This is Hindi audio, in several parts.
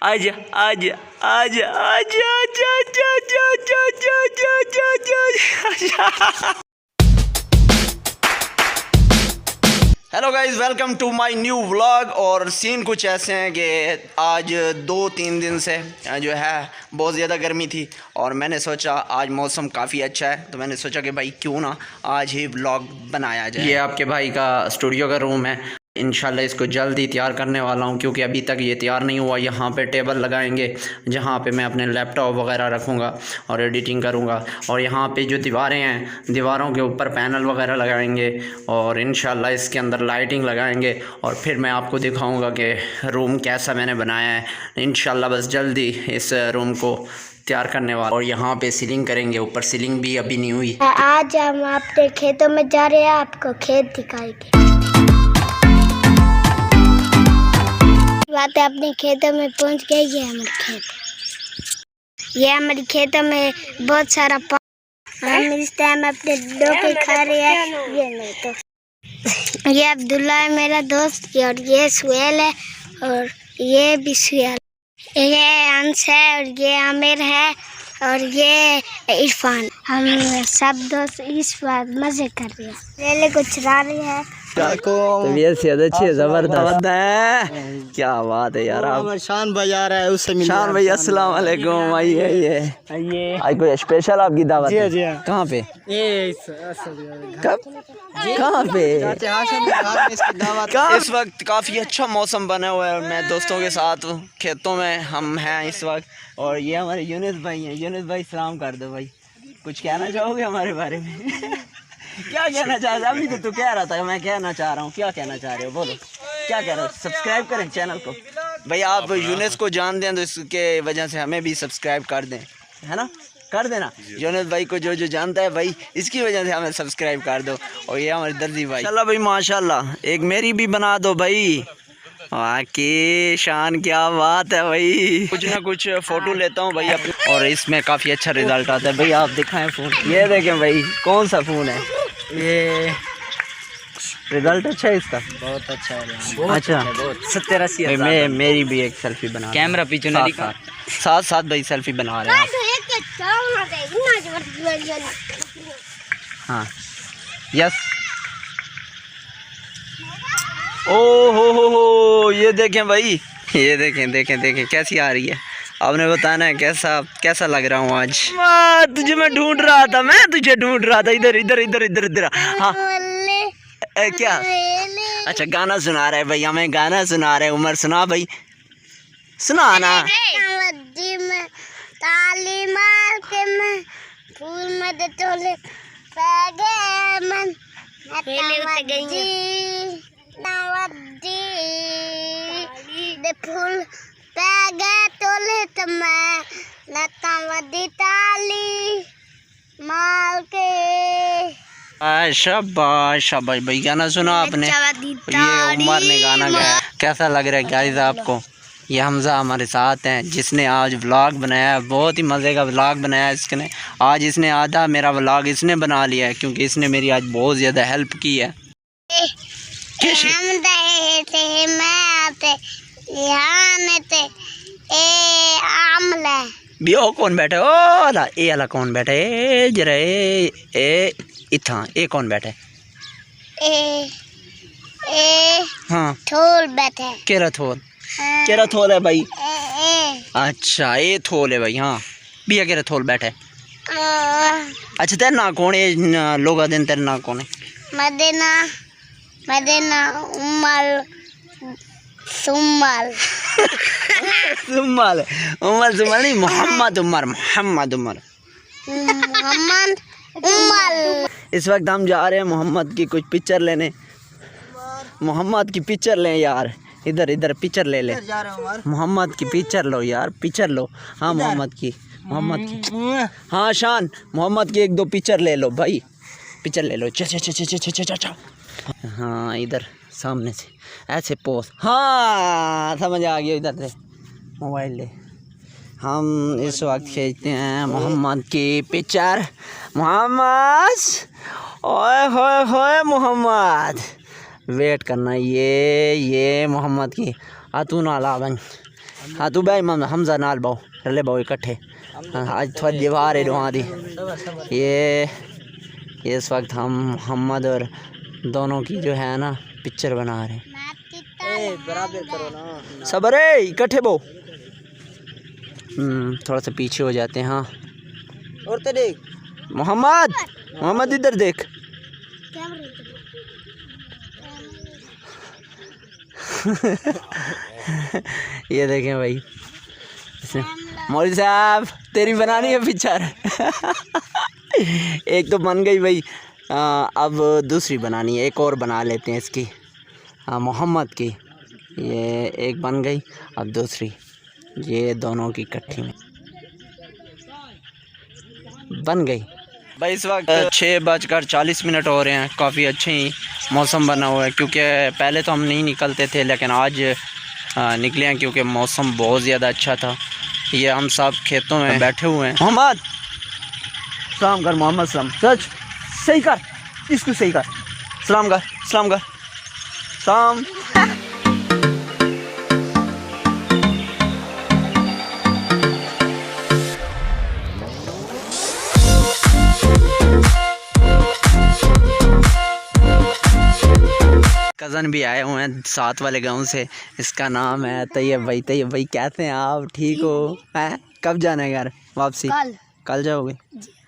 आजा आजा आजा आजा आजा आजा आजा आजा आजा आजा। Hello guys, welcome to my new vlog. और सीन कुछ ऐसे हैं कि आज 2-3 दिन से जो है बहुत ज़्यादा गर्मी थी और मैंने सोचा आज मौसम काफ़ी अच्छा है तो मैंने सोचा कि भाई क्यों ना आज ही व्लॉग बनाया जाए। ये आपके भाई का स्टूडियो का रूम है। इंशाल्लाह इसको जल्द ही तैयार करने वाला हूँ क्योंकि अभी तक ये तैयार नहीं हुआ। यहाँ पे टेबल लगाएंगे जहाँ पे मैं अपने लैपटॉप वगैरह रखूँगा और एडिटिंग करूँगा। और यहाँ पे जो दीवारें हैं दीवारों के ऊपर पैनल वगैरह लगाएंगे और इंशाल्लाह इसके अंदर लाइटिंग लगाएंगे और फिर मैं आपको दिखाऊँगा कि रूम कैसा मैंने बनाया है। इंशाल्लाह बस जल्दी इस रूम को तैयार करने वाला। और यहाँ पे सीलिंग करेंगे, ऊपर सीलिंग भी अभी नहीं हुई। आज हम अपने खेतों में जा रहे हैं, आपको खेत दिखाएंगे। बात है अपने खेतों में पहुंच गए। ये हमारे खेत, ये हमारे खेतों में बहुत सारा हम इस टाइम अपने डोके खा रहे हैं। ये नहीं तो ये अब्दुल्ला है मेरा दोस्त, और ये सुहेल है और ये भी सुहेल, ये अंश है और ये आमिर है और ये इरफान। हम सब दोस्त इस बार मजे कर रहे हैं। पहले कुछ चुरा रहे हैं। तबीयत से अच्छी है, जबरदस्त है। क्या बात है यार। आप शान भाई आ रहा है, उससे मिलने। शान भाई अस्सलाम वालेकुम। आइए आज कोई स्पेशल आपकी दावत है? कहाँ पे? कब? कहाँ पे? इस वक्त काफ़ी अच्छा मौसम बना हुआ है और मैं दोस्तों के साथ खेतों में हम हैं इस वक्त। और ये हमारे यूनिस भाई हैं। यूनिस भाई सलाम कर दो भाई। कुछ कहना चाहोगे हमारे बारे में? क्या कहना चाह रहे? अभी तो तू कह रहा था मैं कहना चाह रहा हूँ। क्या कहना चाह रहे हो, बोलो क्या कह रहे हो? सब्सक्राइब करें चैनल को भाई। आप यूनिस को जान दें तो इसके वजह से हमें भी सब्सक्राइब कर दें, है ना? कर देना। यूनिस भाई को जो जो जानता है भाई इसकी वजह से हमें सब्सक्राइब कर दो। और ये हमारे दर्जी भाई। चलो भाई माशाल्लाह, एक मेरी भी बना दो भाई। वाकई शान, क्या बात है भाई। कुछ ना कुछ फ़ोटो लेता हूँ भाई अपने और इसमें काफ़ी अच्छा रिज़ल्ट आता है भाई। आप दिखाएं फ़ोन, ये देखें भाई कौन सा फ़ोन है ये। रिजल्ट अच्छा है इसका, बहुत अच्छा है। अच्छा 70-80 मेरी भी एक सेल्फी बना, कैमरा पीछे ना दिखा। साथ साथ भाई सेल्फी बना रहे हैं। हाँ यस। ओ हो, ये देखें भाई, ये देखें देखें देखें कैसी आ रही है। आपने बताना है कैसा लग रहा हूँ आज। तुझे मैं ढूंढ रहा था, मैं तुझे ढूंढ रहा था। इधर इधर इधर इधर इधर। हाँ क्या? अच्छा गाना सुना रहा है भाई, हमें गाना सुना रहे हैं। उमर सुना भाई, सुना ना। फूल पैगे तोले तमें लतावदी ताली माल के। शाबाश शाबाश भाई, गाना सुना आपने। ये उमर ने गाना गाया। कैसा लग रहा है गाइस आपको? ये हमज़ा हमारे साथ हैं जिसने आज व्लॉग बनाया है। बहुत ही मज़े का व्लॉग बनाया है इसने आज। इसने आधा मेरा व्लॉग इसने बना लिया है क्योंकि इसने मेरी आज बहुत ज़्यादा हेल्प की है। बियो कौन बैठे? ओ ला ए वाला कौन बैठे? ए जरा ए इथा ए कौन बैठे? हाँ थोल बैठे। केरा थोल, केरा थोल है भाई। अच्छा ए थोल है भाई। हाँ बिया केरा थोल बैठे। अच्छा तेरे ना कौन है? लोग दिन तेरे ना कौन है? मदीना मदीना उमर सुमल सुमल उमर सुमल नहीं, मोहम्मद उमर। मोहम्मद उमर मोहम्मद उमर। इस वक्त हम जा रहे हैं मोहम्मद की कुछ पिक्चर लेने। मोहम्मद की पिक्चर लें यार। इधर इधर पिक्चर ले ले। मोहम्मद की पिक्चर लो यार, पिक्चर लो। हाँ मोहम्मद की हाँ शान, मोहम्मद की 1-2 पिक्चर ले लो भाई, पिक्चर ले लो। चा हाँ इधर सामने से ऐसे पोज। हाँ समझ आ गया। इधर से मोबाइल ले। हम इस वक्त खींचते हैं मोहम्मद की पिक्चर। मोहम्मद, ओए होए होए मोहम्मद, वेट करना। ये मोहम्मद की अतुन आला बन हाँ तू भाई हमजा नाल बाओ रले बाओ इकट्ठे। हाँ, आज थोड़ी दीवार है वहाँ दी। ये इस वक्त हम मोहम्मद और दोनों की जो है ना पिक्चर बना रहे हैं। बराबर करो ना। सबर है इकट्ठे बो। थोड़ा सा पीछे हो जाते हैं। हाँ और तो देख मोहम्मद इधर देख। ये देखें भाई मौलवी साहब तेरी बनानी है पिक्चर। एक तो बन गई भाई, अब दूसरी बनानी है, एक और बना लेते हैं इसकी। हाँ मोहम्मद की ये एक बन गई, अब दूसरी ये दोनों की इकट्ठी में बन गई भाई। इस वक्त 6:40 हो रहे हैं। काफ़ी अच्छे ही मौसम बना हुआ है, क्योंकि पहले तो हम नहीं निकलते थे लेकिन आज निकले हैं क्योंकि मौसम बहुत ज़्यादा अच्छा था। ये हम सब खेतों में बैठे हुए हैं। मोहम्मद सलाम कर, मोहम्मद सलाम, सच सही कर, इसको सही कर, सलाम कर, सलाम कर, सलाम। कज़न भी आए हुए हैं साथ वाले गांव से, इसका नाम है तैयब भाई। तैयब भाई कैसे हैं आप, ठीक हो? हैं कब जाना है घर वापसी? कल जाओगे?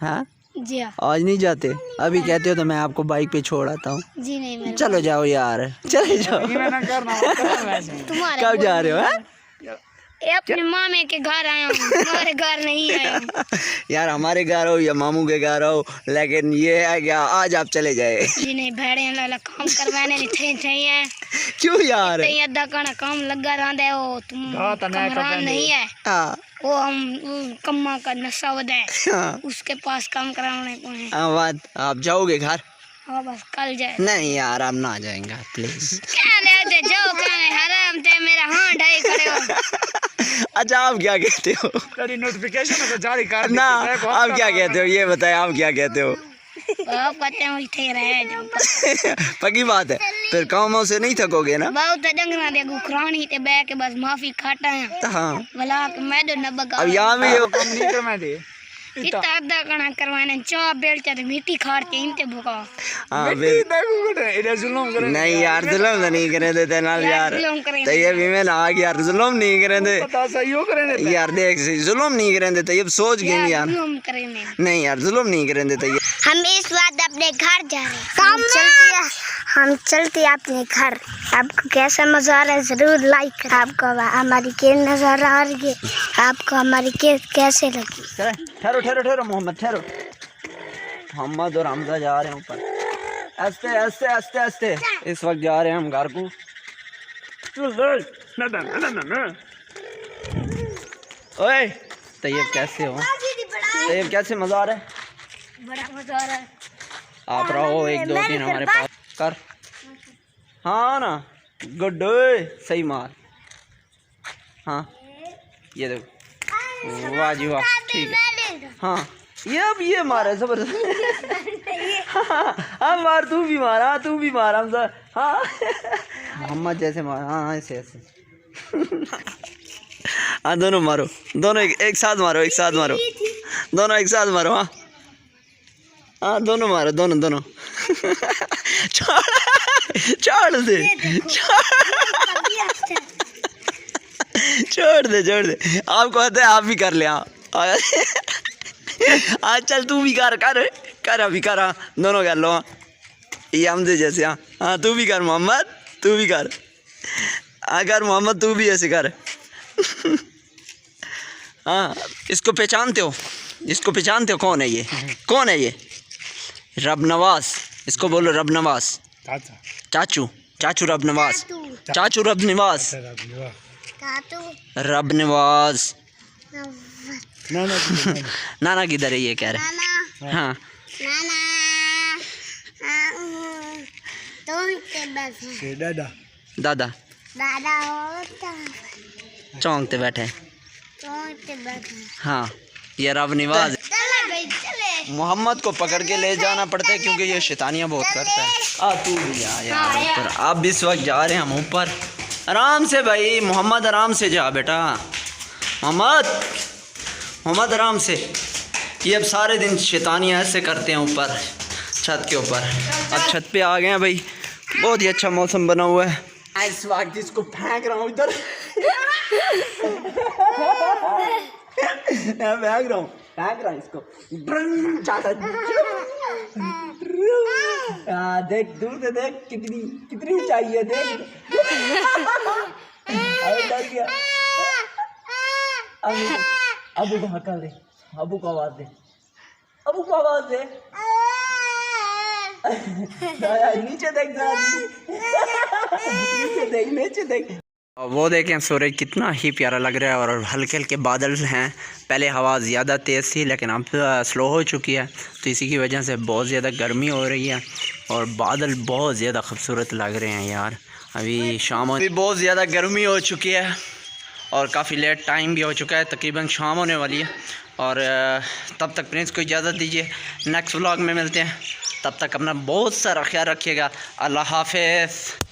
हाँ जी हाँ। आज नहीं जाते? अभी कहते हो तो मैं आपको बाइक पे छोड़ आता हूँ। जी नहीं, चलो जाओ यार, चले जाओ। कब जा रहे हो? अपने मामे के घर आया हूँ, हमारे घर नहीं आया हूँ। यार हमारे घर हो या मामू के घर हो, लेकिन ये है क्या आज आप चले जाए। जी नहीं, भेड़े लाला काम करवाने नहीं चाहिए। क्यों यार? अद्धा का काम लगा रहा है, वो तुम कमरान नहीं है। हाँ वो हम कम्मा का नशा वदा है, हाँ उसके पास काम कराने को है। हाँ बात, आप जाओगे घर? हाँ बस कल जाए। नहीं यार आप ना जाएंगे प्लीज। क्या लेते जाओ, क्या हराम थे मेरा हाथ ढाई खड़े हो। अच्छा आप क्या कहते हो? तेरी नोटिफिकेशन तो जारी कर ना आप क्या कहते हो ये बताएं, आप क्या कहते हो? पते उठे रहे जाओ। पक्की बात है, फिर कामों से नहीं थकोगे ना? बहुत डंगरा दे गुखरानी ते बैठ के बस माफी खाता है। हाँ भला के मैं दो न बगा। अब यहाँ भी हो। काम नहीं करवा दे इतना आधा कणा करवाने चा बेलचा ते मिट्टी खाड़ के इनते भुका। हाँ इधर जुल्म करे नहीं यार जुल्म तो नहीं करे देते नाल यार। जुल्म करें। तो ये भी मैं ना यार जुल्म नहीं करे दे पता सही हो करे यार। देख जुल्म नहीं करे देते, ये सोच गए यार। जुल्म करें नहीं यार जुल्म नहीं करे देते ये। हम इस बात अपने घर जा रहे हैं। हम चलते अपने घर। आपको कैसा मजा आ रहा है जरूर लाइक करें। आपको हमारी खेल नजर आ रही है, आपको हमारी खेल कैसे लगी? ठहरो ठहरो ठहरो मोहम्मद ठहरो। मोहम्मद और हमजा जा रहे हैं ऊपर, आस्ते आस्ते आस्ते आस्ते। इस वक्त जा रहे हैं हम घर को। ओए तैयब कैसे हो? तैयब कैसे मजा आ रहा है? बड़ा मजा आ रहा है। आप रहो 1 2 3 हमारे पास कर। हाँ ना गुड, सही मार। हाँ ये देखो, वाह जी वाह, ठीक है। हाँ ये अब ये मारा जबरदस्त। हाँ मार, तू भी मार, हाँ तू भी मार हम सर। हाँ मोहम्मद जैसे मार, हाँ ऐसे ऐसे। हाँ दोनों मारो, दोनों एक साथ मारो, एक साथ मारो, दोनों एक साथ मारो। हाँ हाँ दोनों मारो, दोनों दोनों। छोड़ दे, छोड़ दे, छोड़ दे। आपको आता है आप भी कर ले। हाँ हाँ चल तू भी कर कर कर, अभी कर। हाँ दोनों कर लो। हाँ ये हमसे जैसे। हाँ हाँ तू भी कर मोहम्मद, तू भी कर। हाँ कर मोहम्मद, तू भी ऐसे कर। हाँ इसको पहचानते हो? इसको पहचानते हो? कौन है ये? कौन है ये? रब नवाज। इसको बोलो रब नवाज। चाचू, चाचू रब नवाज, चाचू रब नवाज, रब नवाज। नाना किधर है ये कह रहे? हाँ दादा दादा चौंक पे बैठे। हाँ ये रब नवाज। मोहम्मद को पकड़ के ले जाना पड़ता है क्योंकि ये शैतानियाँ बहुत करता है। तू भी जा यार ऊपर। अब इस वक्त जा रहे हैं हम ऊपर आराम से भाई मोहम्मद, आराम से जा बेटा। मोहम्मद, मोहम्मद आराम से। ये अब सारे दिन शैतानियाँ ऐसे करते हैं ऊपर छत के ऊपर। अब छत पे आ गए हैं भाई, बहुत ही अच्छा मौसम बना हुआ है। इस वक्त इसको फेंक रहा हूँ इधर। मैं फेंक रहा हूँ इसको। देख दूर से देख कितनी कितनी ऊंचाई है, देख। अरे डर गया। अबू को हटा दे, अबू को आवाज दे, अबू को आवाज दे। नीचे देख, नीचे देख, नीचे देख। वो देखें सूरज कितना ही प्यारा लग रहा है और हल्के हल्के बादल हैं। पहले हवा ज़्यादा तेज़ थी लेकिन अब स्लो हो चुकी है, तो इसी की वजह से बहुत ज़्यादा गर्मी हो रही है और बादल बहुत ज़्यादा खूबसूरत लग रहे हैं यार। अभी शाम अभी बहुत ज़्यादा गर्मी हो चुकी है और काफ़ी लेट टाइम भी हो चुका है, तकरीबन शाम होने वाली है। और तब तक प्रिंस को इजाज़त दीजिए, नेक्स्ट व्लॉग में मिलते हैं। तब तक अपना बहुत सारा ख्याल रखिएगा। अल्लाह हाफ़िज़।